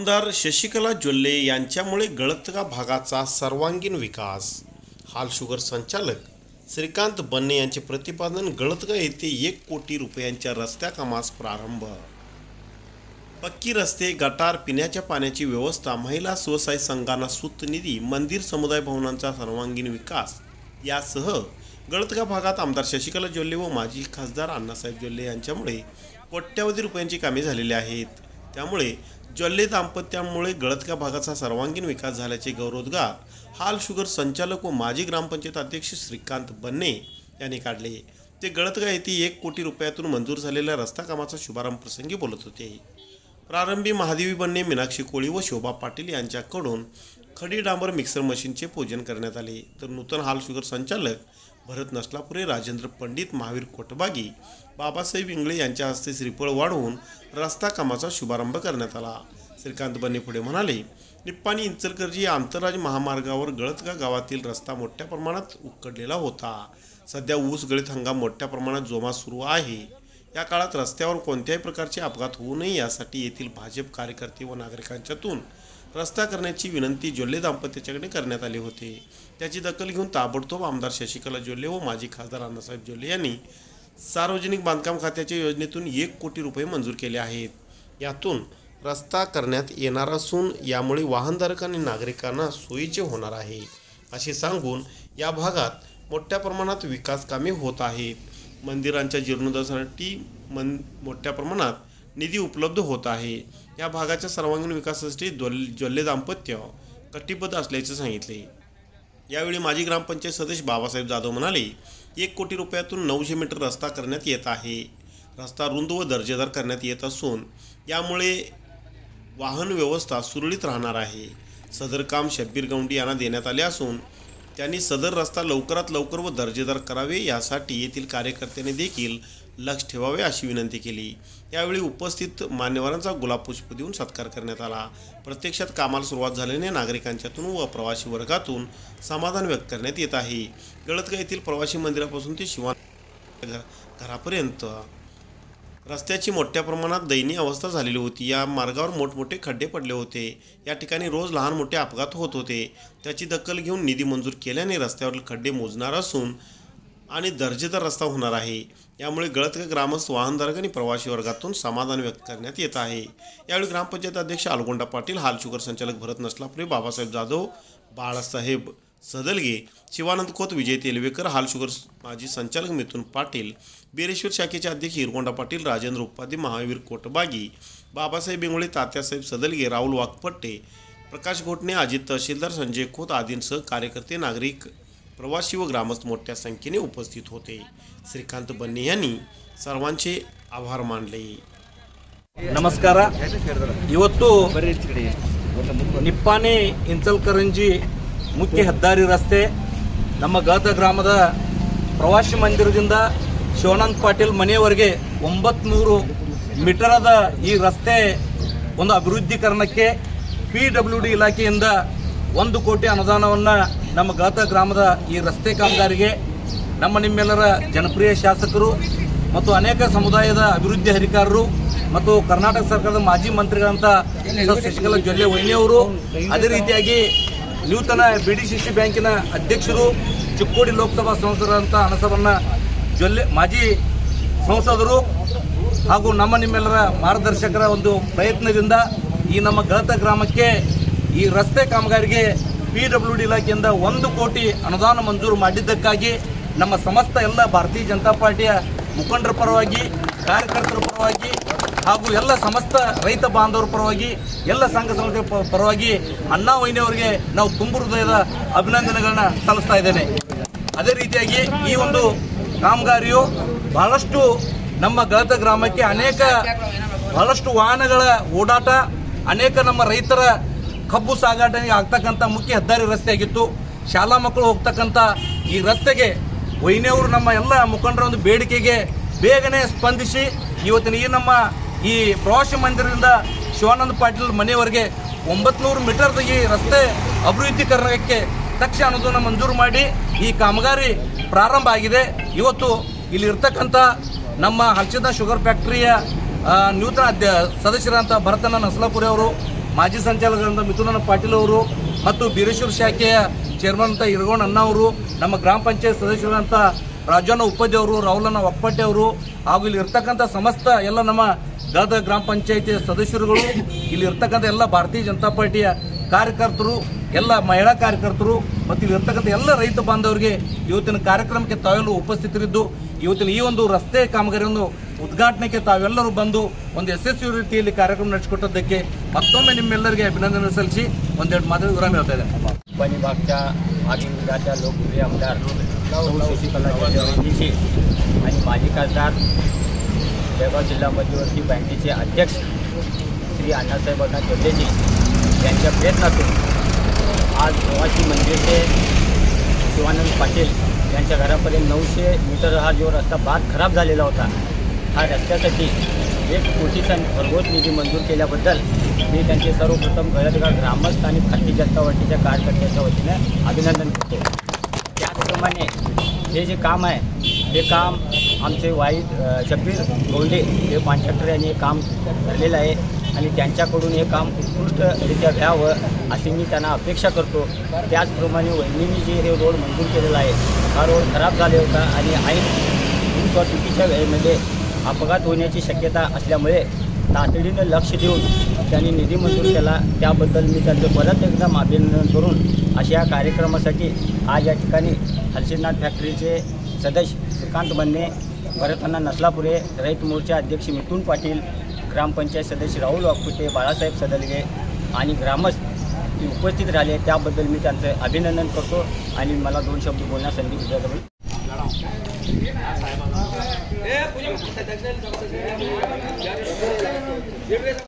आमदार शशिकला जोल्ले यांच्यामुळे गळतगा भागाचा सर्वांगीण विकास. हाल शुगर संचालक श्रीकांत बन्ने यांचे प्रतिपादन. गळतगा येथे 1 कोटी रुपयांच्या रस्त्या कामास प्रारंभ. पक्की रस्ते, गटार, पिण्याच्या पाण्याची व्यवस्था, महिला स्वसहाय्य संघांना सूत निधी, मंदिर, समुदाय भवनांचा सर्वांगीण विकास यासह गळतगा भागात आमदार शशिकला जोल्ले व माजी खासदार अण्णासाहेब जोल्ले यांच्यामुळे कोट्यवधी रुपयांची कामे झालेली आहेत. त्यामुळे जोल्ले दाम्पत्यामुळे गळतगा भागाचा सर्वांगीण विकास झाल्याचे गौरवोद्गार हाल शुगर संचालक व माजी ग्रामपंचायत अध्यक्ष श्रीकांत बन्ने यांनी काढले. ते गळतगा येथे 1 कोटी रुपयातून मंजूर झालेल्या रस्ता कामाचा शुभारंभ प्रसंगी बोलत होते. प्रारंभी महादेवी बन्ने, मीनाक्षी कोळी व शोभा पाटील यांच्याकडून खडी डांबर मिक्सर मशीनचे पूजन करण्यात आले. तर नूतन हाल शुगर संचालक भरत नसलापुरे, राजेंद्र पंडित, महावीर कोटबागी, बाबासाहेब इंगळे यांच्या हस्ते श्रीफळ वाढवून रस्ता कामाचा शुभारंभ करण्यात आला. श्रीकांत बन्ने पुढे म्हणाले, निप्पाणी इचलकरंजी या आंतरराज्य महामार्गावर गळतगा गावातील रस्ता मोठ्या प्रमाणात उकडलेला होता. सध्या ऊस गळीत हंगाम मोठ्या प्रमाणात जोमात सुरू आहे. या काळात रस्त्यावर कोणत्याही प्रकारचे अपघात होऊ नये यासाठी येथील भाजप कार्यकर्ते व नागरिकांच्यातून रस्ता करण्याची विनंती जोल्ले दाम्पत्याच्याकडे करण्यात आली होती. त्याची दखल घेऊन ताबडतोब आमदार शशिकला जोल्ले व माजी खासदार अण्णासाहेब जोल्ले यांनी सार्वजनिक बांधकाम खात्याच्या योजनेतून 1 कोटी रुपये मंजूर केले आहेत. यातून रस्ता करण्यात येणार असून यामुळे वाहनधारक आणि नागरिकांना सोयीचे होणार आहे असे सांगून या भागात मोठ्या प्रमाणात विकास कामे होत आहेत. मंदिरांच्या जीर्णोद्धारासाठी मोठ्या प्रमाणात निधी उपलब्ध होत आहे. या भागाच्या सर्वांगीण विकासासाठी जोल्ले दाम्पत्य कटिबद्ध असल्याचे सांगितले. यावेळी माजी ग्रामपंचायत सदस्य बाबासाहेब जाधव म्हणाले, 1 कोटी रुपयातून 900 मीटर रस्ता करण्यात येत आहे. रस्ता रुंद व दर्जेदार करण्यात येत असून यामुळे वाहन व्यवस्था सुरळीत राहणार आहे. सदर काम शब्बीर गवंडी यांना देण्यात आले असून त्यांनी सदर रस्ता लवकरात लवकर व दर्जेदार करावे यासाठी येथील कार्यकर्त्यांनी देखील लक्ष ठेवावे अशी विनंती केली. यावेळी उपस्थित मान्यवरांचा गुलाबपुष्प देऊन सत्कार करण्यात आला. प्रत्यक्षात कामाला सुरुवात झाल्याने नागरिकांच्यातून व प्रवासी वर्गातून समाधान व्यक्त करण्यात येत आहे. गळतगा येथील प्रवासी मंदिरापासून ते शिवान घरापर्यंत रस्त्याची मोठ्या प्रमाणात दयनीय अवस्था झालेली होती. या मार्गावर मोठमोठे खड्डे पडले होते. या ठिकाणी रोज लहान मोठे अपघात होत होते. त्याची दखल घेऊन निधी मंजूर केल्याने रस्त्यावरील खड्डे मोजणार असून आणि दर्जेदार रस्ता होणार आहे. यामुळे गळतगा ग्रामस्थ, वाहनधारक आणि प्रवासी वर्गातून समाधान व्यक्त करण्यात येत आहे. यावेळी ग्रामपंचायत अध्यक्ष अलगोंडा पाटील, हाल शुगर संचालक भरत नसलापुरे, बाबासाहेब जाधव, बाळासाहेब सदलगे, शिवानंद खोत, विजय तेलवेकर, हाल शुगर माजी संचालक मिथुन पाटील, बेरेश्वर शाखेचे अध्यक्ष हिरगोंडा पाटील, राजेंद्र उपाध्ये, महावीर कोटबागी, बाबासाहेब इंगळे, तात्यासाहेब सदलगे, राहुल वाघपट्टे, प्रकाश घोटणे, अजित तहसीलदार, संजय खोत आदींसह कार्यकर्ते, नागरिक, प्रवासी व ग्रामस्थ मोठ्या संख्येने उपस्थित होते. श्रीकांत बन्ने यांनी सर्वांचे आभार मानले. ನಮಸ್ಕಾರ. ಇವತ್ತು ನಿಪ್ಪಾಣಿ ಇಂಚಲ್ಕರಂಜಿ ಮುಖ್ಯ ಹೆದ್ದಾರಿ ರಸ್ತೆ ನಮ್ಮ ಗಳತಗ ಗ್ರಾಮದ ಪ್ರವಾಸಿ ಮಂದಿರದಿಂದ ಶಿವಾನಂದ ಪಾಟೀಲ್ ಮನೆಯವರೆಗೆ 900 ಮೀಟರದ ಈ ರಸ್ತೆ ಒಂದು ಅಭಿವೃದ್ಧೀಕರಣಕ್ಕೆ PWD ಇಲಾಖೆಯಿಂದ 1 ಕೋಟಿ ಅನುದಾನವನ್ನು ನಮ್ಮ ಗಳತಗ ಗ್ರಾಮದ ಈ ರಸ್ತೆ ಕಾಮಗಾರಿಗೆ ನಮ್ಮ ನಿಮ್ಮೆಲ್ಲರ ಜನಪ್ರಿಯ ಶಾಸಕರು ಮತ್ತು ಅನೇಕ ಸಮುದಾಯದ ಅಭಿವೃದ್ಧಿ ಅಧಿಕಾರರು ಮತ್ತು ಕರ್ನಾಟಕ ಸರ್ಕಾರದ ಮಾಜಿ ಮಂತ್ರಿಗಳಂತ ಶಶಿಕಲಾ ಜೊಲ್ಲೆ ವೈನಿಯವರು, ಅದೇ ರೀತಿಯಾಗಿ ನೂತನ BDCC ಬ್ಯಾಂಕಿನ ಅಧ್ಯಕ್ಷರು, ಚಿಕ್ಕೋಡಿ ಲೋಕಸಭಾ ಸಂಸದರಂತ ಅನಸವನ್ನ ಜೊಲ್ಲೆ ಮಾಜಿ ಸಂಸದರು ಹಾಗೂ ನಮ್ಮ ನಿಮ್ಮೆಲ್ಲರ ಮಾರ್ಗದರ್ಶಕರ ಒಂದು ಪ್ರಯತ್ನದಿಂದ ಈ ನಮ್ಮ ಗಳತಗ ಗ್ರಾಮಕ್ಕೆ ಈ ರಸ್ತೆ ಕಾಮಗಾರಿಗೆ PWD ಇಲಾಖೆಯಿಂದ 1 ಕೋಟಿ ಅನುದಾನ ಮಂಜೂರು ಮಾಡಿದ್ದಕ್ಕಾಗಿ ನಮ್ಮ ಸಮಸ್ತ ಎಲ್ಲ ಭಾರತೀಯ ಜನತಾ ಪಾರ್ಟಿಯ ಮುಖಂಡರ ಪರವಾಗಿ, ಕಾರ್ಯಕರ್ತರ ಪರವಾಗಿ ಹಾಗೂ ಎಲ್ಲ ಸಮಸ್ತ ರೈತ ಬಾಂಧವರ ಪರವಾಗಿ, ಎಲ್ಲ ಸಂಘ ಸಂಸ್ಥೆ ಪರವಾಗಿ ಅಣ್ಣಾ ವೈನಿಯವರಿಗೆ ನಾವು ತುಂಬ ಹೃದಯದ ಅಭಿನಂದನೆಗಳನ್ನ ಸಲ್ಲಿಸ್ತಾ ಇದ್ದೇನೆ. ಅದೇ ರೀತಿಯಾಗಿ ಈ ಒಂದು ಕಾಮಗಾರಿಯು ಬಹಳಷ್ಟು ನಮ್ಮ ಗಳತಗ ಗ್ರಾಮಕ್ಕೆ ಬಹಳಷ್ಟು ವಾಹನಗಳ ಓಡಾಟ, ಅನೇಕ ನಮ್ಮ ರೈತರ ಕಬ್ಬು ಸಾಗಾಟನೆಗೆ ಆಗ್ತಕ್ಕಂಥ ಮುಖ್ಯ ಹೆದ್ದಾರಿ ರಸ್ತೆಯಾಗಿತ್ತು. ಶಾಲಾ ಮಕ್ಕಳು ಹೋಗ್ತಕ್ಕಂಥ ಈ ರಸ್ತೆಗೆ ವೈನಿಯವರು ನಮ್ಮ ಎಲ್ಲ ಮುಖಂಡರ ಒಂದು ಬೇಡಿಕೆಗೆ ಬೇಗನೆ ಸ್ಪಂದಿಸಿ ಇವತ್ತಿನ ಈ ಪ್ರವಾಸಿ ಮಂದಿರದಿಂದ ಶಿವಾನಂದ ಪಾಟೀಲ್ ಮನೆಯವರೆಗೆ 900 ಮೀಟರ್ದ ಈ ರಸ್ತೆ ಅಭಿವೃದ್ಧೀಕರಣಕ್ಕೆ ತಕ್ಷಣ ಅನುದಾನ ಮಂಜೂರು ಮಾಡಿ ಈ ಕಾಮಗಾರಿ ಪ್ರಾರಂಭ ಆಗಿದೆ. ಇವತ್ತು ಇಲ್ಲಿ ಇರತಕ್ಕಂಥ ನಮ್ಮ ಹರ್ಷದ ಶುಗರ್ ಫ್ಯಾಕ್ಟರಿಯ ನೂತನ ಸದಸ್ಯರಂತ ಭರತನ ನಸಲಾಪುರಿ ಅವರು, ಮಾಜಿ ಸಂಚಾಲಕರಾದ ಮಿಥುನಣ್ಣ ಪಾಟೀಲ್ ಅವರು ಮತ್ತು ಬೀರೇಶ್ವರ ಶಾಖೆಯ ಚೇರ್ಮನ್ ಅಂತ ಇರಗೋಣ ಅಣ್ಣ ಅವರು, ನಮ್ಮ ಗ್ರಾಮ ಪಂಚಾಯತ್ ಸದಸ್ಯರಾದಂಥ ರಾಜಣ್ಣ ಉಪಾಧ್ಯ ಅವರು, ರಾಹುಲಣ್ಣ ಒಪ್ಪಟ್ಟೆ ಅವರು ಹಾಗೂ ಇಲ್ಲಿ ಇರ್ತಕ್ಕಂಥ ಸಮಸ್ತ ಎಲ್ಲ ನಮ್ಮ ಗದಗ ಗ್ರಾಮ ಪಂಚಾಯತಿ ಸದಸ್ಯರುಗಳು, ಇಲ್ಲಿ ಇರ್ತಕ್ಕಂಥ ಎಲ್ಲ ಭಾರತೀಯ ಜನತಾ ಪಾರ್ಟಿಯ ಕಾರ್ಯಕರ್ತರು, ಎಲ್ಲ ಮಹಿಳಾ ಕಾರ್ಯಕರ್ತರು ಮತ್ತು ಇಲ್ಲಿ ಇರ್ತಕ್ಕಂಥ ಎಲ್ಲ ರೈತ ಬಾಂಧವರಿಗೆ ಇವತ್ತಿನ ಕಾರ್ಯಕ್ರಮಕ್ಕೆ ತಾವೆಲ್ಲರೂ ಉಪಸ್ಥಿತರಿದ್ದು ಇವತ್ತಿನ ಈ ಒಂದು ರಸ್ತೆ ಕಾಮಗಾರಿಯನ್ನು ಉದ್ಘಾಟನೆಗೆ ತಾವೆಲ್ಲರೂ ಬಂದು ಒಂದು ಯಶಸ್ವಿ ರೀತಿಯಲ್ಲಿ ಕಾರ್ಯಕ್ರಮ ನಡೆಸಿಕೊಟ್ಟದ್ದಕ್ಕೆ ಮತ್ತೊಮ್ಮೆ ನಿಮ್ಮೆಲ್ಲರಿಗೆ ಅಭಿನಂದನೆ ಸಲ್ಲಿಸಿ ಒಂದೆರಡು ಮಾತು ವಿರಾಮ ಹೇಳ್ತಾ ಇದ್ದೇನೆ. विभागच्या मागील विभागाच्या लोकप्रिय आमदार शशिकला जोशी आणि माजी खासदार जळगाव जिल्हा मध्यवर्ती बँकेचे अध्यक्ष श्री अण्णासाहेब जोडेजी यांच्या प्रयत्नातून आज प्रवासी मंदिरचे शिवानंद पाटील यांच्या घरापर्यंत 900 मीटर हा जो रस्ता बाद खराब झालेला होता, हा रस्त्यासाठी 1 कोटीचा भरघोस निधी मंजूर केल्याबद्दल मी त्यांचे सर्वप्रथम गळतगाव ग्रामस्थ आणि भारतीय जनता पार्टीच्या कार्यकर्त्यांच्या वतीने अभिनंदन करतो. त्याचप्रमाणे हे जे काम आहे हे काम आमचे शब्बीर गोल्डे हे कॉन्ट्रॅक्टर यांनी हे काम धरलेलं आहे आणि त्यांच्याकडून हे काम उत्कृष्टरित्या व्हावं अशी मी त्यांना अपेक्षा करतो. त्याचप्रमाणे वहिनींनी जे हे रोड मंजूर केलेला आहे हा रोड खराब झाले होता आणि ऐन वाहतुकीच्या वेळेमध्ये अपघात होण्याची शक्यता असल्यामुळे तातडीनं लक्ष देऊन त्यांनी निधी मंजूर केला. त्याबद्दल मी त्यांचं परत एकदम अभिनंदन करून अशा कार्यक्रमासाठी आज या ठिकाणी हलसिद्धनाथ फॅक्टरीचे सदस्य श्रीकांत बन्ने, भरतअण्णा नसलापुरे, रयत मोर्चा अध्यक्ष मिथुन पाटील, ग्रामपंचायत सदस्य राहुल वाकपुटे, बाळासाहेब सदलगे आणि ग्रामस्थ उपस्थित राहिले. त्याबद्दल मी त्यांचं अभिनंदन करतो आणि मला 2 शब्द बोलण्यास संधी दिल्याबद्दल